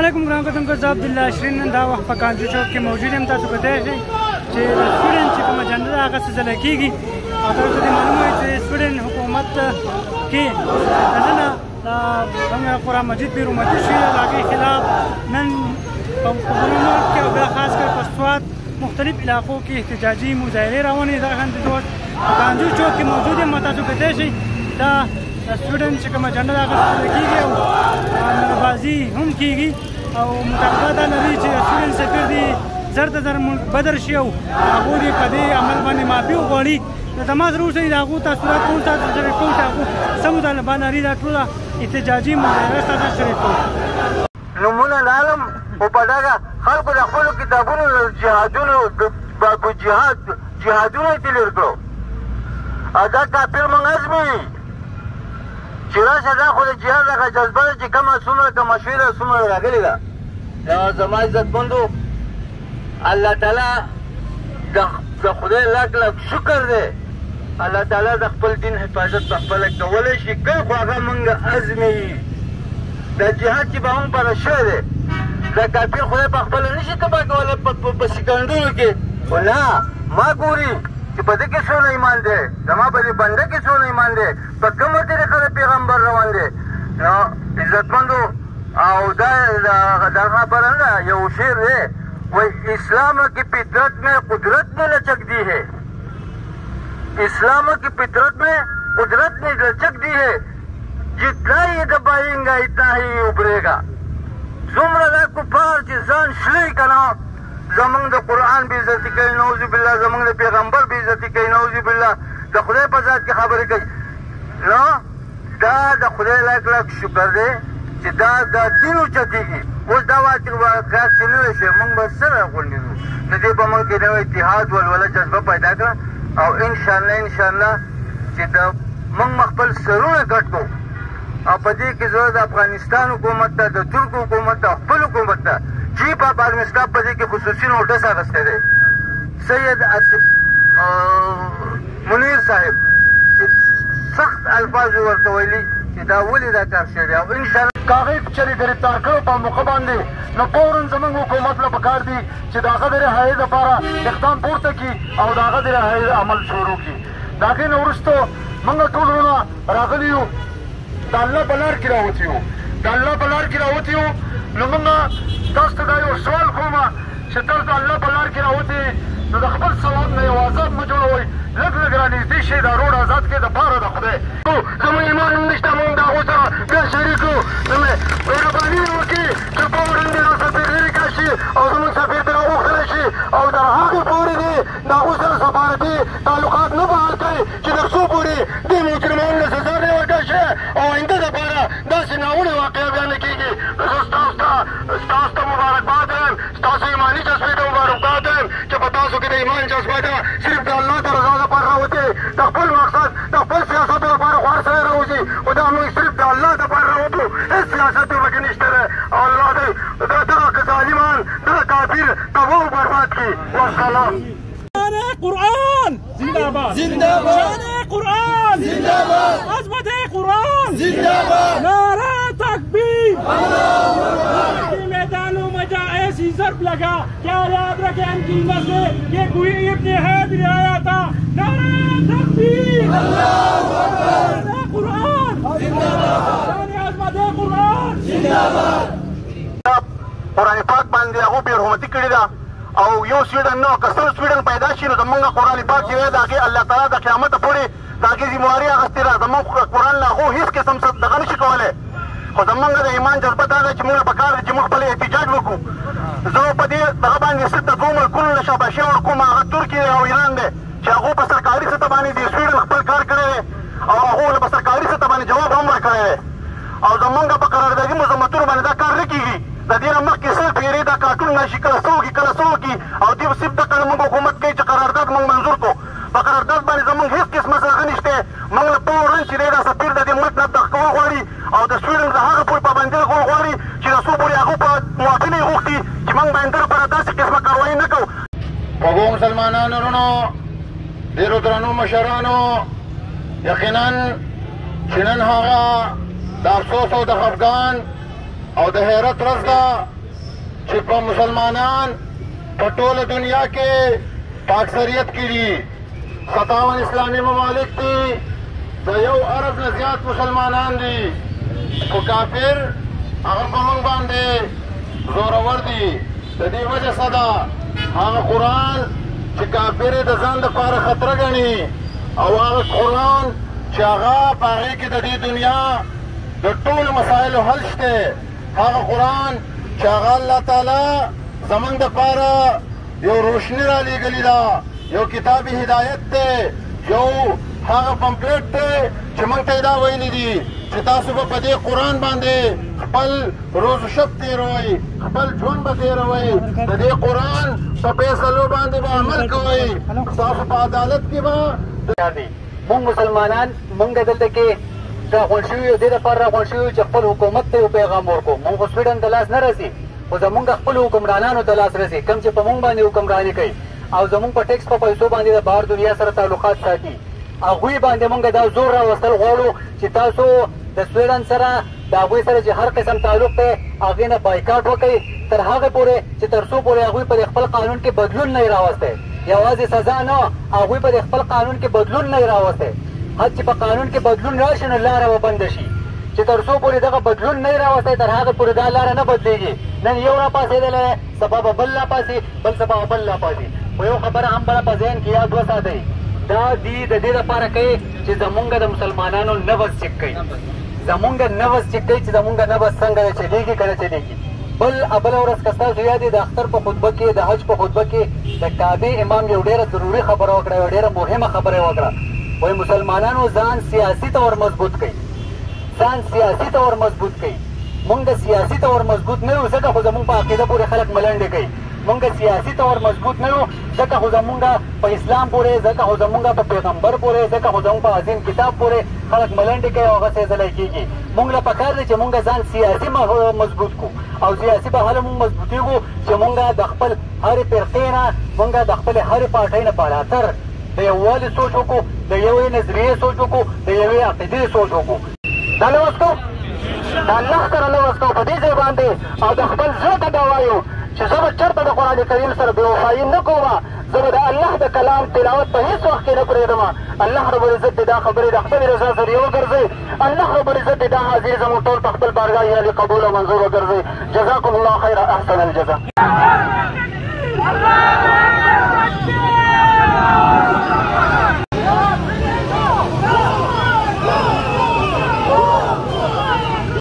علیکم ګران کتونکو، زه عبدالله شیرین نن دا وخت په کانجو چوک کې موجود یم. تاسو کتلی شئ چې د سویډن چې کومه جنډه ده هغه څه ځله کېږي او تاسو ته معلومه وي چې سویډن حکومت کې دننه د قرآن مجید بې حرمتي شوې ده، د هغې خلاف نن په ملک کې او بیا خاص کر په سوات مختلف علاقو کې احتجاجي مظاهرې روانې دي. دغه شانتې ډول په کانجو چوک کې موجود یم. تاسو کتلی شئ دا سویډن چې کومه جنډه ده هغه څه کېږي او نربازي هم کېږي او مطالبه دا لري چې د سویډن سفیر دې زر ته زر ملک بدر شي او هغو دې په دې عمل باندې معافي وغواړي. نو زما سره اوسئ، د هغو تاثرات کوم تاسو سره شریک کوم چې هغو څه مطالبه لري. دا ټوله احتجاجي مظاهره تاسو شریک کوم. نومونه لالم او په دغه خلکو د خپلو کتابونو جهادونو په جهادونو یې تلیر کړو او دا کافر موږ ازموي چې راشه دا خو د جهاد هغه جذبه ده چې کومه څومره کمه شوې ده څومره راغلې ده. زما عزتمندو، الله تعالی د خدای لاک لاک شکر دی. الله تعالی د خپل دین حفاظت په خپله کولی شي، کوي خو هغه موږ ازموي. دا جهاد چې به هم پاره شوی دی دا کافر خدای په خپله نه شي تباه کولی په سکندونو کې. خو نه ما ګوري چې په دې کې څونه ایمان دی، زما په دې بنده کې څونه ایمان دی، په کومه طریقه د پیغمبر روان دی. نو عزتمندو، او دا خبره نه ده، یو شعر دی وایي اسلام کی فطرت میں قدرت میں لچک دی ہے، اسلام کی فطرت میں قدرت نے لچک دی ہے، جتنا ہی دبائیں گا اتنا ہی ابھرے گا. څومره دا کفار چې ځان شلی که نه زمونږ د قرآن بې عزتي کوي، نعوذ بالله، زمونږ د پیغمبر بې عزتي کوي، نعوذ بالله، د خدای په ذات کې خبرې کوي. نو دا د خدای لاک لاک شکر دی چې دا دین اوچتېږي. اوس دا واقعات چې نوی شوی موږ به سره غونډېږو، نو دې به موږ کې نوی اتحاد ولوله جذبه پیدا کړه او انشاءالله چې موږ خپل سرونه ګډ کړو او په دې کې زه د افغانستان حکومت ته، د ترک حکومت ته، خپل حکومت ته چیف اف آرمی سټاف په دې کې خصوصي نوټس اخیستی دی سید آصف منیر صاحب، چې سخت الفاظ ورته ویلي چې دا ولې دا کار شوی دی او انشاءالله که هغې چېرې ګرفتار کړو په موقع باندې نو فوراً زموږ حکومت له پکار دي چې د هغه د رهایۍ دپاره اقدام پورته کړي او د هغه د رهایۍ عمل شروع کړي. د هغې نه وروستو موږ ټول وروڼه راغلي یو، د الله په لار کې راوتي یو، د الله په لار کې راوتي یو. نو موږ تاسو ته دا یو سوال کوم چې تاسو د الله په لار کې راوتي نو د خپل ثواب نه یو عذاب مه جوړوئ، لږ لږ رانږدې شئ دا روډ آزاد کړئ دپاره د خدای. زموږ ایمان هم نشته، موږ د هغو سره بیا شریک یو. مهرباني وکړي چې فوراً دې دا سفیر لرې کړی شي او زموږ سفیر ته راوغوښتلی شي او تر هغې پورې دې د هغو سره سفارتي تعلقات نه بحال کړئ چې تر څو پورې دې مجرمانو له سزا نه ورکړی شي او آینده دپاره داسې ناوړې واقعه بیا نه کېږي. زه ستاسو ته مبارکباد وایم، ستاسو ایماني جذبې ته مبارکباد وایم چې په تاسو کې د ایمان جذبه ده، صرف د الله د رضا دپاره راوتې، د خپل مقصد د خپل سیاست دپاره خوار سړی راوځي، خو دا موږ صرف د الله دپاره راوتو، هېڅ سیاست یې پکې نشته دی او الله دی دغه ظالمان دغه کافر تباه و برباد کړي. والسلام. قرآن زنده‌باد، زنده‌باد. شان قرآن زنده‌باد، عظمت قرآن زنده‌باد. نعره تکبیر، الله اکبر. میدانوں میں جا ایسی ضرب لگا کیا یاد رکھے ہم کی نسلیں یہ کوئی ابن حیدر آیا تھا. نعره تکبیر، الله اکبر. قرآن زنده‌باد، شان عظمت قرآن زنده‌باد. قرآن پاک باندې هغو بې حرمتي کړې ده او یو سویډن نه که سل سویډن پیدا شي نو زمونږ قرآن پاک چې دی د هغې الله تعالی د قیامته پورې د هغې ذمواري اخیستې ده. زمونږ قرآن له هغو هېڅ قسم دغه نه شي کولی، خو زمونږ د ایمان جذبه دا ده چې موږ له پکار ده چې موږ خپل احتجاج وکړو. زه په دې دغه باندې ضد د دوو ملکونو له شاباشي ورکوم، هغه ترکیې دی او ایران دی چې هغو په سرکاري سطح باندې د سویډن خپل کار کړی دی او هغو له په سرکاري سطح باندې جواب هم ورکړی دی او زمونږ په قراردادي مذمتونو باندې دا کار نه کېږي. د دې نه مخکې سل پیرې دا کارټون نشي کله څه وکړي کله څه وکړي او دې صرف دغه موږ حکومت کوي چې قرارداد موږ منظور کړو. په قرارداد باندې زموږ هېڅ قسمه څه نشته. موږ له فوراً چې دی دا سفیر د دې ملک نه دغه وغواړي او د سویډن د هغه پورې پابندي وغواړي چې د څو پورې هغو په موافقه یې غوښتي چې موږ به آینده لپاره داسې قسمه کاروایي نه کوو. خوږو مسلمانانو وروڼو، ډېرو درنو مشرانو، یقیناً چې نن هغه د افسوس او د خفګان او د حیرت ورځ ده چې په مسلمانان په ټوله دنیا کې په اکثریت کې دي 57 اسلامي ممالک دي د 1 ارب نه زیات مسلمانان دي خو کافر هغه په موږ باندې زورور دي د دې وجه څه ده هغه قرآن چې کافر یې د ځان دپاره خطره ګڼي او هغه قرآن چې هغه په هغې کې د دې دنیا د ټولو مسایلو حل شته هغه قرآن چې هغه الله تعالی زموږ دپاره یو روشني را لېږلې ده یو کتاب هدایت دی یو هغه پمپلیټ دی چې موږ ته یې دا ویلي دي چې تاسو به په دې قرآن باندې خپل روز و شب تېروئ خپل ژوند به تېروئ د دې قرآن په فیصلو باندې به عمل کوئ ستاسو په عدالت کې به مونږ مسلمانان مونږ دلته کې راغونډ شوي یو دې دپاره راغونډ شوي یو چې خپل حکومت ته یو پیغام ورکړو مونږ خو سویډن ته لاس نه رسي خو زمونږ خپلو حکمرانانو ته لاس رسي کوم چې په مونږ باندې حکمراني کوي او زمونږ په ټیکس په پیسو باندې د بهر دنیا سره تعلقات ساتي هغوی باندې مونږ دا زور راوستل غواړو چې تاسو د سویډن سره د هغوی سره چې هر قسم تعلق دی هغې نه بایکاټ وکړئ تر هغې پورې چې تر څو پورې هغوی په خپل قانون کې بدلون نه یې راوستی یوازې سزا نه هغوی په خپل قانون کې بدلون نه یې راوستی حد چې په قانون کې بدلون راشي نو لاره به بنده شي چې تر څو پورې دغه بدلون نه یې راوستی تر هغې پورې دا لاره نه بدلېږي نن یو راپاڅېدلی سبا به بل راپاڅي بل سبا به بل راپاڅي خو یو خبره هم بله په ذهن کې یاد وساتئ دا دی د دې لپاره کوي چې زمونږ د مسلمانانو نبض چک کوي زمونږ نبض چک کوي چې زمونږ نبض څنګه چلېږي که نه چلېږي بله ورځ که ستاسو یاد د اختر په خطبه کې د حج په خطبه کې د کعبې امام یو ډېره ضروري خبره وکړه یو ډېره مهمه خبره وکړه وایي مسلمانانو ځان سیاسي طور مضبوط کوي ځان سیاسي طور مضبوط کوي مونږ سیاسي طور مضبوط نه یو ځکه خو زمونږ په عقیده پورې خلک ملنډې کوي مونږ سیاسي طور مضبوط نه یو ځکه خو زمونږ په اسلام پورې ځکه خو زمونږ په پیغمبر پورې ځکه خو زمونږ په عظیم کتاب پورې خلک ملنډې کوي او هغسې ځلی کېږي مونږ له پکار دی چې مونږ ځان سیاسي مضبوط کړو او سیاسي به هله مونږ مضبوطېږو چې مونږ د خپل هرې فرقې نه مونږ د خپلې هرې پارټۍ نه بالاتر د یووالي سوچ وکړو د یوې نظریې سوچ وکړو د یوې عقیدې سوچ وکړو دا لوس کوو د الله سره لوس کوو په دې ځای باندې او د خپل زړه ته دا وایو چې زه به چېرته د قرآن کریم سره بېوفایي نه کوم زه به د الله د کلام تلاوت په هېڅ وخت کې نه پرېږدم الله رب العزت دې دا خبرې د خپلې رضا ذریعه وګرځوي الله رب العزت دې دا حاضري زموږ ټول په خپل بارګاه یالي قبول او منظور وګرځوي جزاکم الله خیر احسن الجزا